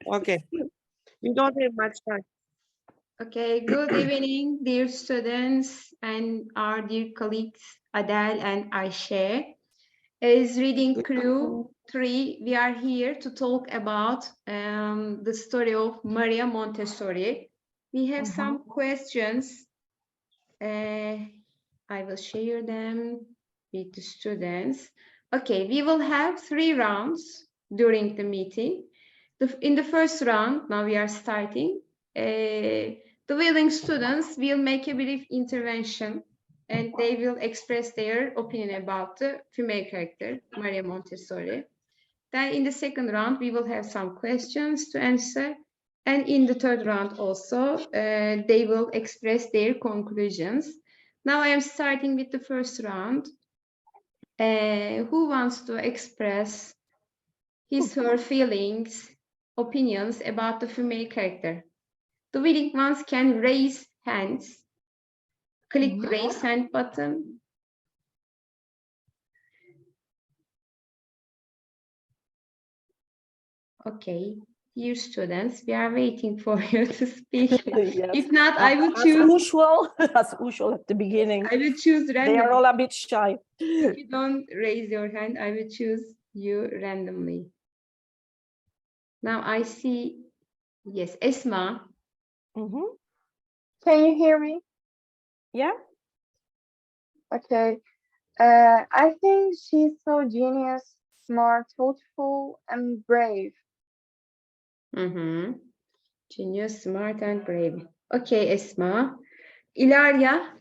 Okay. You don't have much time. Okay, good evening, dear students and our dear colleagues, Adele and Ayşe. As reading crew 3, we are here to talk about the story of Maria Montessori. We have some questions. I will share them with the students. Okay, we will have 3 rounds during the meeting. In the first round, now we are starting, the willing students will make a brief intervention and they will express their opinion about the female character, Maria Montessori. Then in the second round, we will have some questions to answer. And in the third round also, they will express their conclusions. Now I am starting with the first round. Who wants to express his or her feelings, opinions about the female character? The willing ones can raise hands. Click the raise hand button. Okay, dear students, we are waiting for you to speak. Yes. If not, I will As choose. usual at the beginning. I will choose They randomly. are all a bit shy. If you don't raise your hand, I will choose you randomly. Now I see, yes, Esma. Can you hear me? Yeah. Okay. I think she's so genius, smart, thoughtful, and brave. Genius, smart, and brave. Okay, Esma. Ilaria.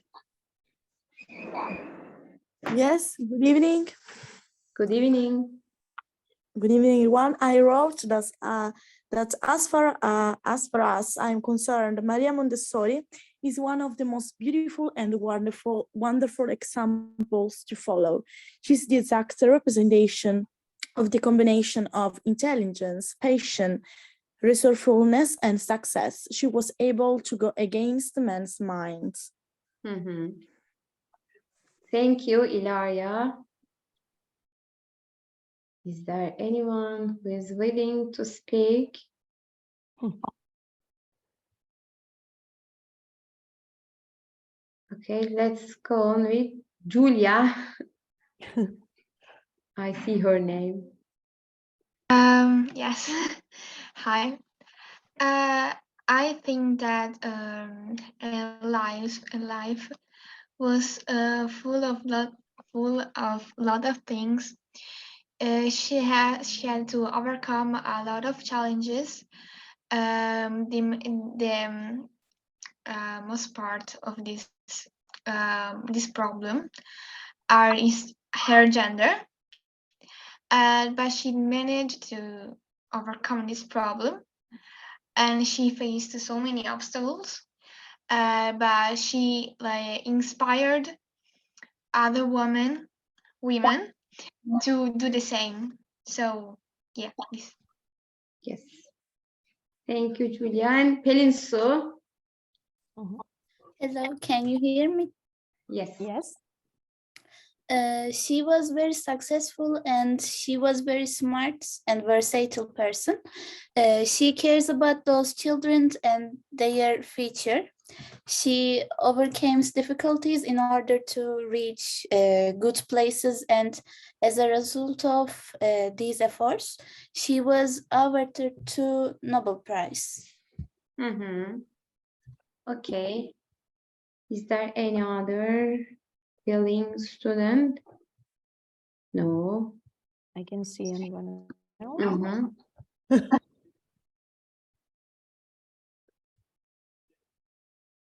Yes, good evening. Good evening. Good evening, everyone. I wrote that as far as I'm concerned, Maria Montessori is one of the most beautiful and wonderful examples to follow. She's the exact representation of the combination of intelligence, patience, resourcefulness, and success. She was able to go against men's minds. Thank you, Ilaria. Is there anyone who is willing to speak? Okay, let's go on with Julia. I see her name. Yes. Hi. I think that life was full of lot of things. She had to overcome a lot of challenges. The most part of this problem is her gender, but she managed to overcome this problem, and she faced so many obstacles. But she inspired other women to do the same. So yeah, please. Yes. Thank you, Julia. And Pelin Su. Hello, can you hear me? Yes. Yes. She was very successful and she was very smart and versatile person. She cares about those children and their future. She overcame difficulties in order to reach good places, and as a result of these efforts, she was awarded to Nobel Prize. Okay. Is there any other willing student? No. I can see anyone else.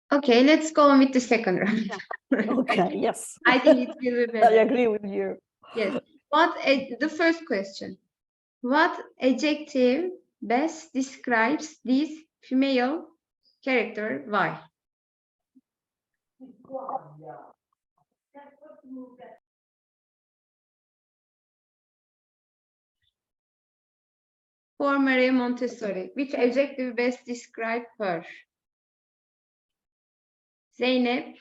Okay, let's go on with the second round. Okay, yes. I think it will be better. I agree with you. Yes. The first question. What adjective best describes this female character? Why? For Maria Montessori, which adjective best describe her? Zeynep.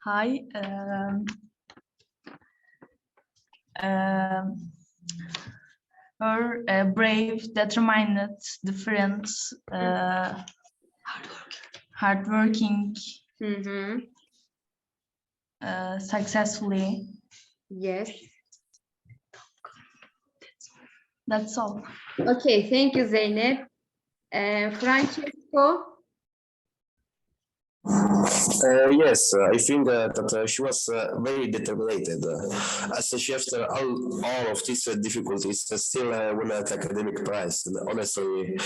Hi. Her brave, determined, different, hardworking, Mhm. successfully. Yes. That's all. Okay, thank you, Zeynep. Francesco? Yes, I think that she was very determined. As she after all of these difficulties, still won an academic prize. And honestly,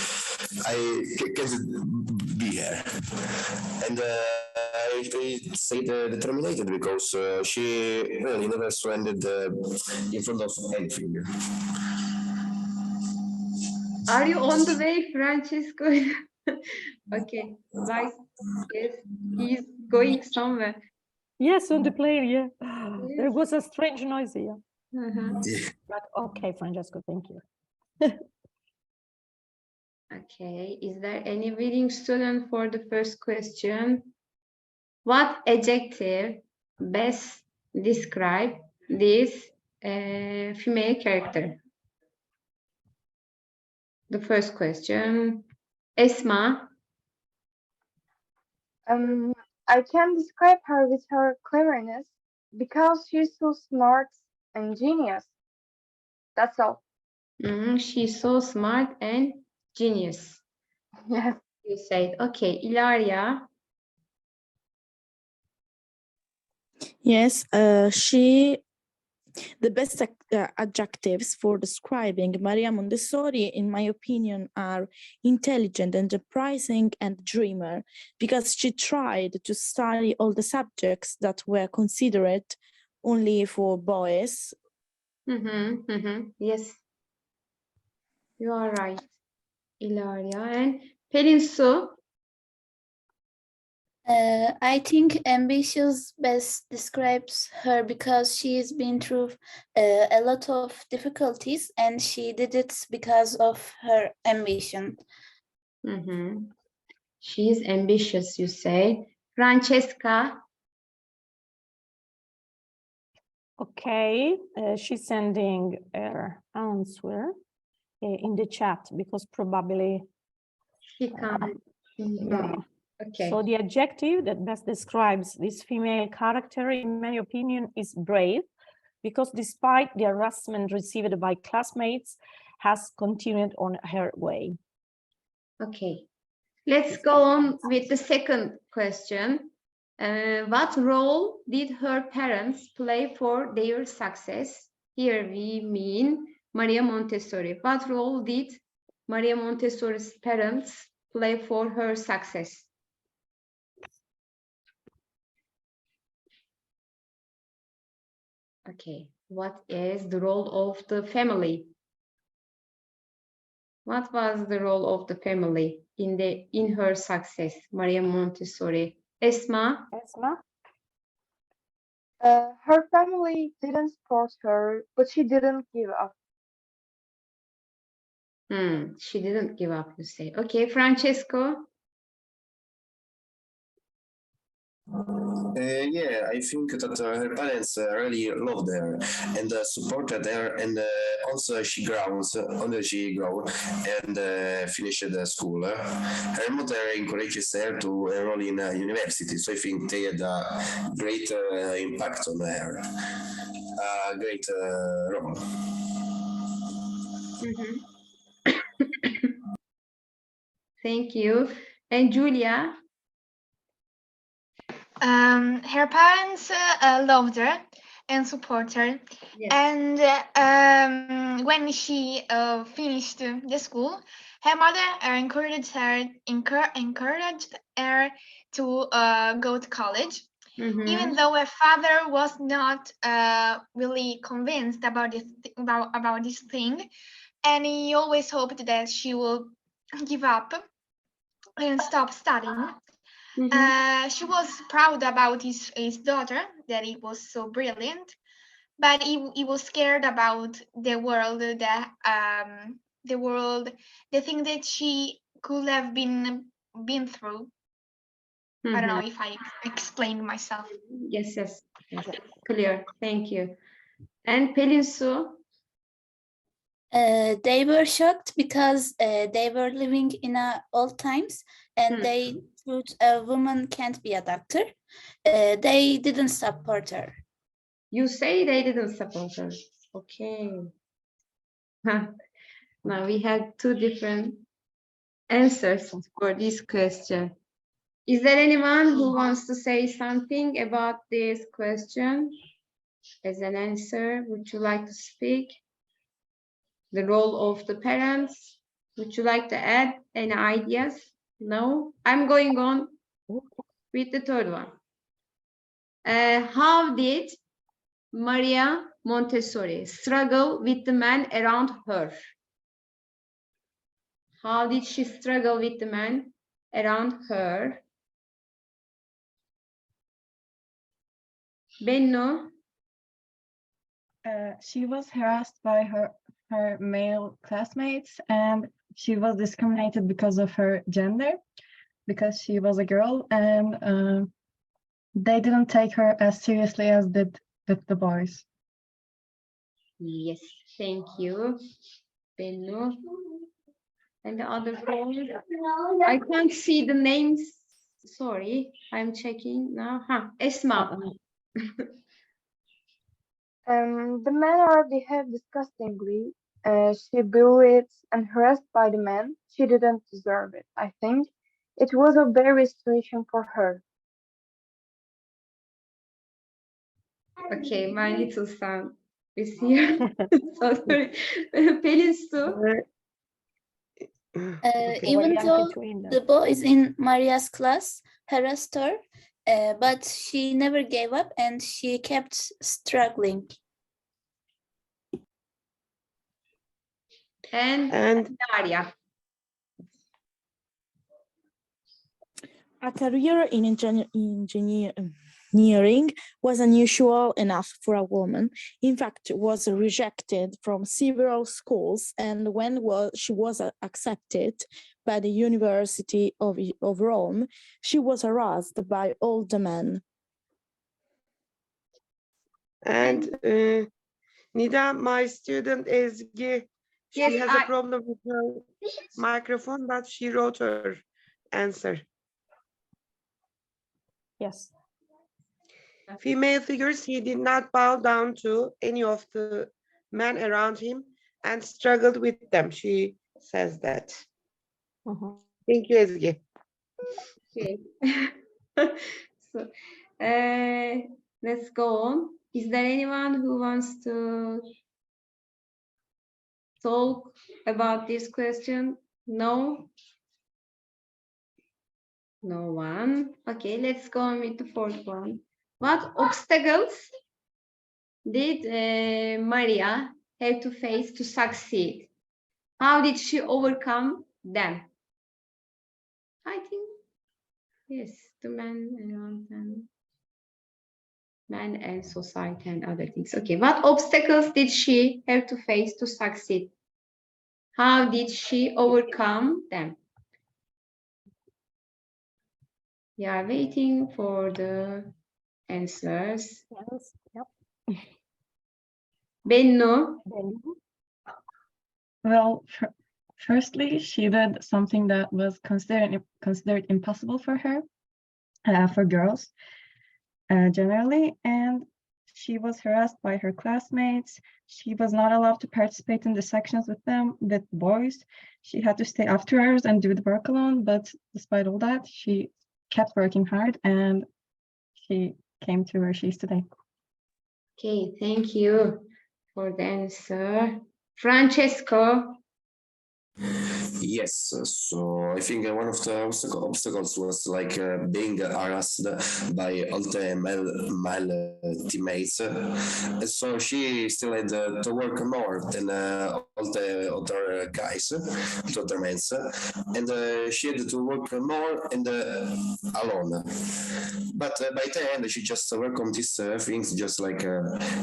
I can't be here. And I say determined because she really never surrendered in front of anything. Are you on the way, Francesco? Okay, bye. Yes, he's going somewhere. Yes, on the plane, yeah. There Yes. was a strange noise here. Uh-huh. But okay, Francesco, thank you. Okay, is there any willing student for the first question? What adjective best describe this female character? The first question. Esma. I can describe her with her cleverness because she's so smart and genius. That's all. She's so smart and genius. Yes. You said, okay, Ilaria. Yes, the best adjectives for describing Maria Montessori, in my opinion, are intelligent, enterprising, and dreamer, because she tried to study all the subjects that were considered only for boys. Yes, you are right, Ilaria. And Pelin Su. I think ambitious best describes her because she's been through a lot of difficulties and she did it because of her ambition. She is ambitious, you say. Francesca. Okay, she's sending her answer in the chat because probably She can't. yeah. Okay. So the adjective that best describes this female character, in my opinion, is brave, because despite the harassment received by classmates, has continued on her way. Okay. Let's go on with the second question. What role did her parents play for their success? Here we mean Maria Montessori. What role did Maria Montessori's parents play for her success? Okay, what is the role of the family? What was the role of the family in her success, Maria Montessori? Esma? Esma? Her family didn't support her, but she didn't give up. She didn't give up, you say. Okay, Francesco? Yeah, I think that her parents really loved her and supported her, and also she grows until she grew and finished the school. Her mother encourages her to enroll in a university, so I think they had a great impact on her, a great role. Thank you. And Julia? Her parents loved her and supported her. Yes. And when she finished the school, her mother encouraged her to go to college. Even though her father was not really convinced about this thing, and he always hoped that she will give up and stop studying. She was proud about his daughter, that he was so brilliant, but he was scared about the world, the thing that she could have been through. I don't know if I explained myself. Yes. Clear. Thank you. And Pelin Su? They were shocked because they were living in old times and they thought a woman can't be a doctor. They didn't support her. You say they didn't support her. Okay. Now we have two different answers for this question. Is there anyone who wants to say something about this question as an answer? Would you like to speak? The role of the parents? Would you like to add any ideas? No? I'm going on with the third one. How did Maria Montessori struggle with the men around her? How did she struggle with the men around her? Benno? She was harassed by her male classmates, and she was discriminated because of her gender, because she was a girl, and they didn't take her as seriously as did with the boys. Yes, thank you, Benno. And the other one, I can't see the names. Sorry, I'm checking now. Esma. The men already had disgustingly. She bullied and harassed by the men. She didn't deserve it. I think it was a very situation for her. Okay, my little son is here. So sorry. Pelin Su. Even though the boys in Maria's class harassed her, but she never gave up and she kept struggling. And Daria. A career in engineering was unusual enough for a woman. In fact, was rejected from several schools, and when she was accepted by the University of Rome, she was harassed by all the men. And Nida, my student Ezgi, she has a problem with her microphone, but she wrote her answer. Yes. Female figures, he did not bow down to any of the men around him and struggled with them. She says that. Thank you, Ezgi. Okay. So, let's go on. Is there anyone who wants to talk about this question? No? No one. Okay, let's go on with the fourth one. What obstacles did Maria have to face to succeed? How did she overcome them? I think, yes, the men around them. Men and society and other things. Okay, what obstacles did she have to face to succeed? How did she overcome them? We are waiting for the answers. Yes, yep. Benno? Well, firstly, she did something that was considered impossible for her, for girls generally, and she was harassed by her classmates. She was not allowed to participate in the sections with them, with boys. She had to stay after hours and do the work alone, but despite all that, she kept working hard and she came to where she is today. Okay, thank you for the answer. Francesco? Yes, so I think one of the obstacles was like being harassed by all the male teammates. So she still had to work more than all the other guys, the other men, and she had to work more and alone. But by the end, she just overcome these things, just like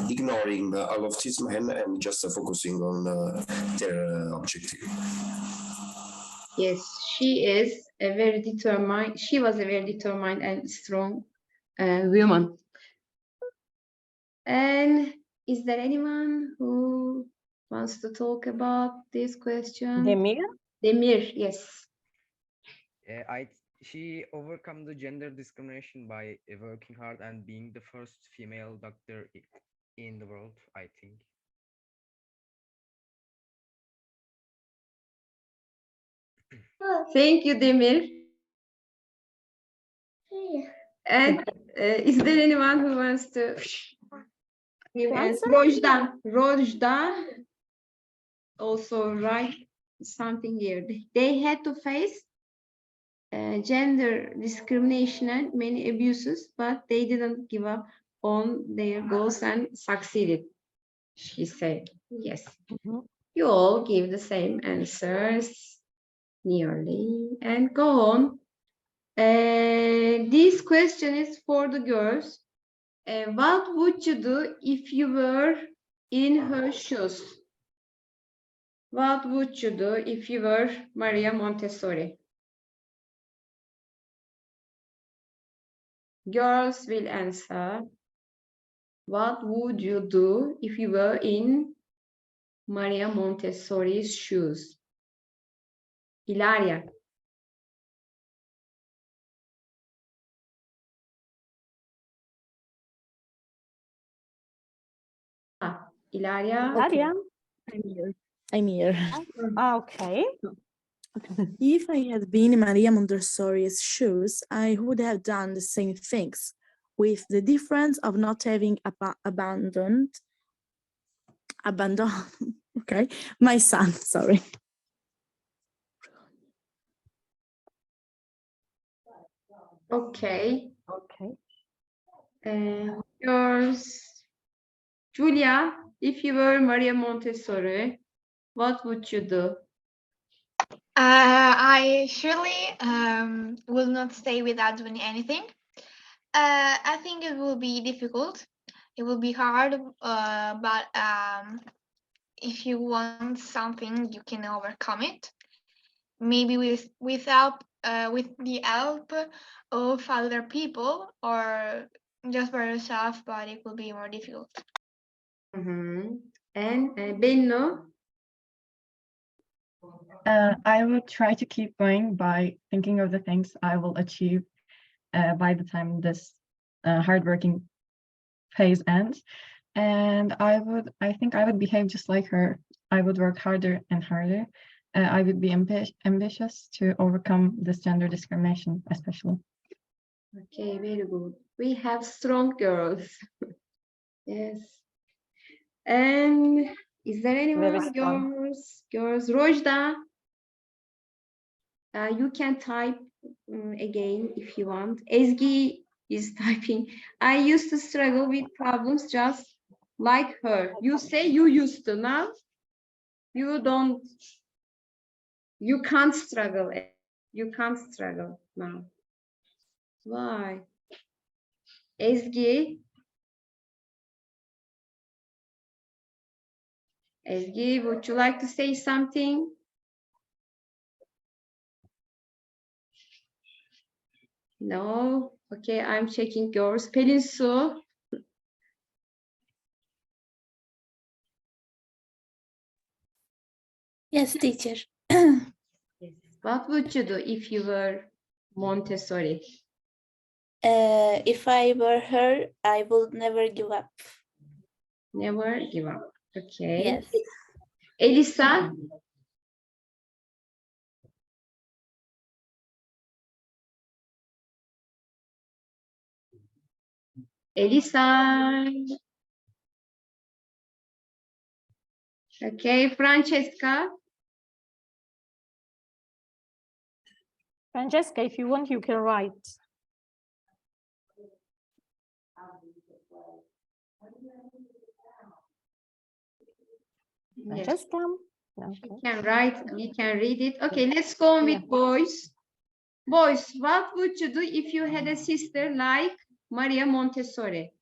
ignoring all of these men and just focusing on their objective. Yes, she is a very determined, she was a very determined and strong woman. And is there anyone who wants to talk about this question? Demir? Demir, yes. She overcome the gender discrimination by working hard and being the first female doctor in the world, I think. Thank you, Demir. And is there anyone who wants to give answer? Rojda also write something here. They had to face gender discrimination and many abuses, but they didn't give up on their goals and succeeded, she said. Yes. You all give the same answers nearly and go on. This question is for the girls. What would you do if you were in her shoes? What would you do if you were Maria Montessori? Girls will answer. What would you do if you were in Maria Montessori's shoes? Ilaria. Ilaria. Ilaria? I'm here. Okay. If I had been in Maria Montessori's shoes, I would have done the same things, with the difference of not having abandoned, okay, my son, sorry. Okay. Okay. Yours. Julia, if you were Maria Montessori, what would you do? I surely will not stay without doing anything. I think it will be difficult. It will be hard, but if you want something, you can overcome it. Maybe with the help of other people or just by yourself, but it will be more difficult. And Benno? I would try to keep going by thinking of the things I will achieve by the time this hardworking phase ends. And I think I would behave just like her. I would work harder and harder. I would be ambitious to overcome this gender discrimination, especially. Okay, very good. We have strong girls. Yes. And is there anyone? Girls, Rojda? You can type again if you want. Ezgi is typing. I used to struggle with problems just like her. You say you used to. Now you don't. You can't struggle. You can't struggle now. Why? Ezgi. Ezgi, would you like to say something? No. Okay, I'm checking yours. Pelin Su. Yes, teacher. What would you do if you were Montessori? If I were her, I would never give up. Never give up. Okay. Yes. Elisa? Elisa? Okay, Francesca? Francesca, if you want, you can write. Francesca? Okay. You can write, you can read it. Okay, let's go on with boys. Boys, what would you do if you had a sister like Maria Montessori?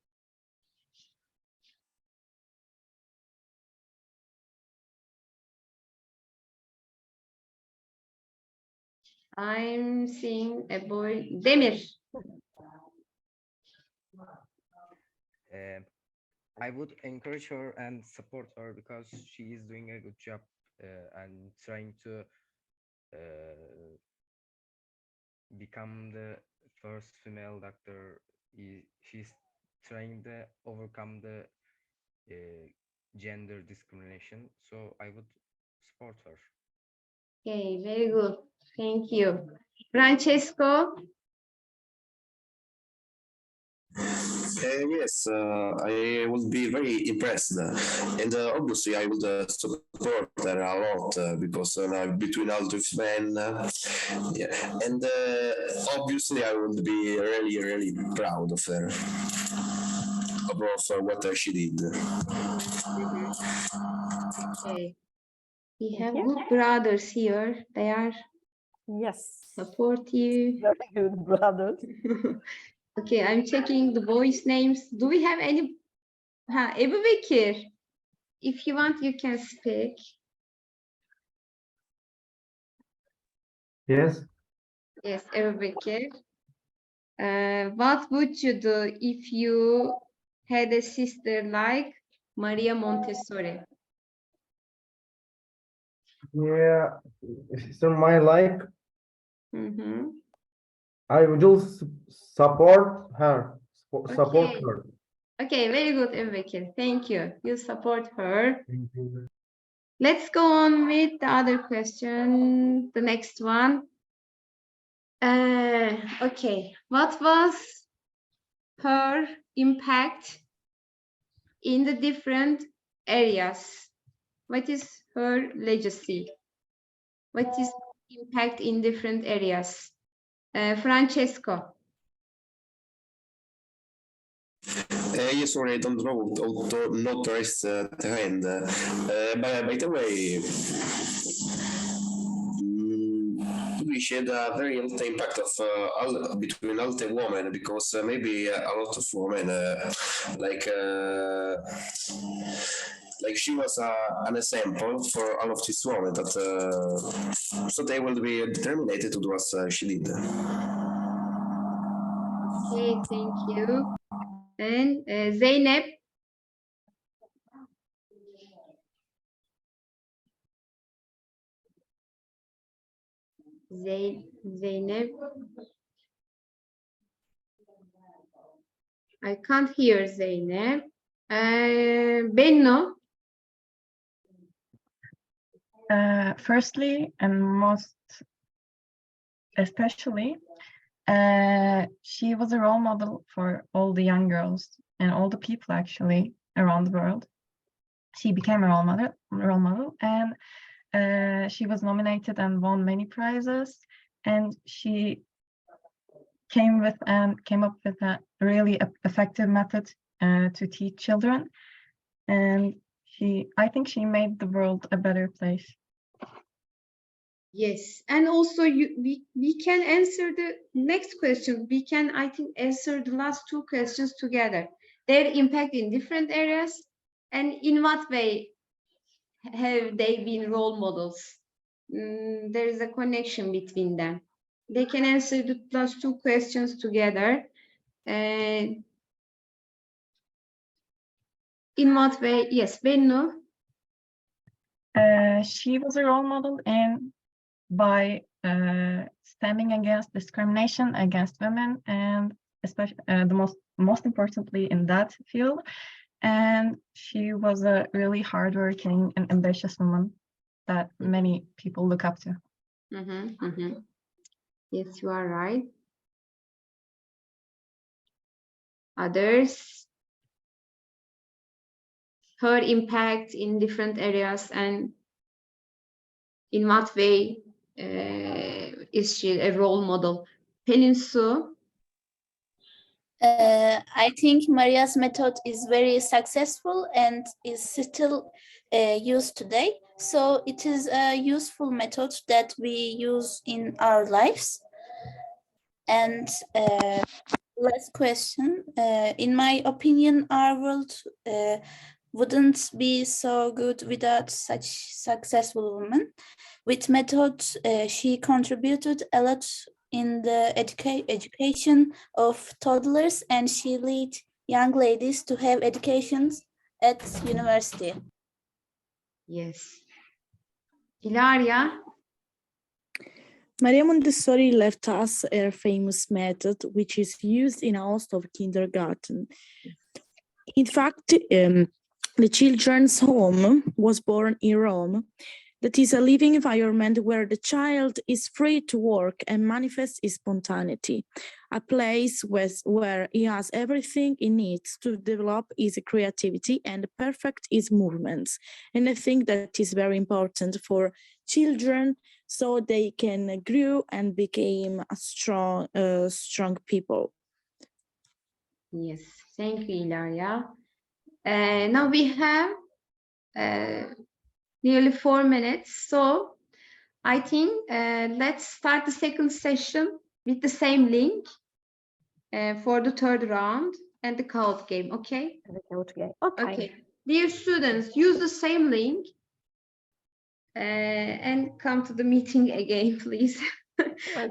I'm seeing a boy. Demir. I would encourage her and support her because she is doing a good job and trying to become the first female doctor. She's trying to overcome the gender discrimination. So I would support her. Okay, very good. Thank you. Francesco? Yes, I would be very impressed, and obviously I would support her a lot because between all the men, yeah, and obviously I would be really, really proud of her, of what she did. Okay. We Thank have you. good brothers here. They are Yes, supportive. very good brothers. Okay, I'm checking the boys' names. Do we have any? Ebu Bekir. If you want, you can speak. Yes. Yes, Ebu Bekir. What would you do if you had a sister like Maria Montessori? Yeah. Sister, my like, Mhm. I will support her. Support Okay. her. Okay, very good, Ebu Bekir. Thank you. You support her. Thank you. Let's go on with the other question. The next one. Okay, what was her impact in the different areas? What is her legacy? What is impact in different areas? Francesco. Yes, sorry, I don't know how to not raise the hand. By the way, we shared a very little impact of between all the women because maybe a lot of women like she was an example for all of these women that so they will be determined to do what she did. Okay, thank you. And Zeynep. Zeynep. I can't hear Zeynep. Benno. Firstly, and most especially, she was a role model for all the young girls and all the people actually around the world. She became a role model, and she was nominated and won many prizes. And she came up with a really effective method to teach children. And I think she made the world a better place. Yes, and also we can answer the next question. We can, I think, answer the last two questions together. Their impact in different areas, and in what way have they been role models? There is a connection between them. They can answer the last two questions together. And in what way? Yes, Bennu. She was a role model by standing against discrimination against women, and especially the most importantly in that field. And she was a really hardworking and ambitious woman that many people look up to. Yes, you are right. Others, her impact in different areas, and in what way is she a role model? Pelin Su. I think Maria's method is very successful and is still used today. So it is a useful method that we use in our lives. And last question. In my opinion, our world wouldn't be so good without such successful women. With method, she contributed a lot in the education of toddlers, and she led young ladies to have educations at university. Yes. Ilaria. Maria Montessori left us her famous method, which is used in a host of kindergarten. In fact, the children's home was born in Rome. That is a living environment where the child is free to work and manifest his spontaneity, a place where he has everything he needs to develop his creativity and perfect his movements. And I think that is very important for children so they can grow and become a strong people. Yes, thank you, Ilaria. Now we have nearly 4 minutes. So I think let's start the second session with the same link for the third round and the code game, okay? Okay. Okay. Dear students, use the same link and come to the meeting again, please.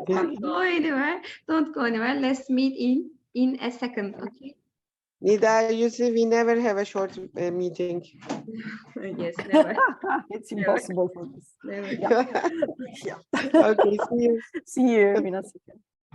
Don't go anywhere. Don't go anywhere. Let's meet in a second, okay? Nida, you see, we never have a short meeting. Yes, never. It's impossible for this. Never. Yeah. Okay, see you. See you in a second.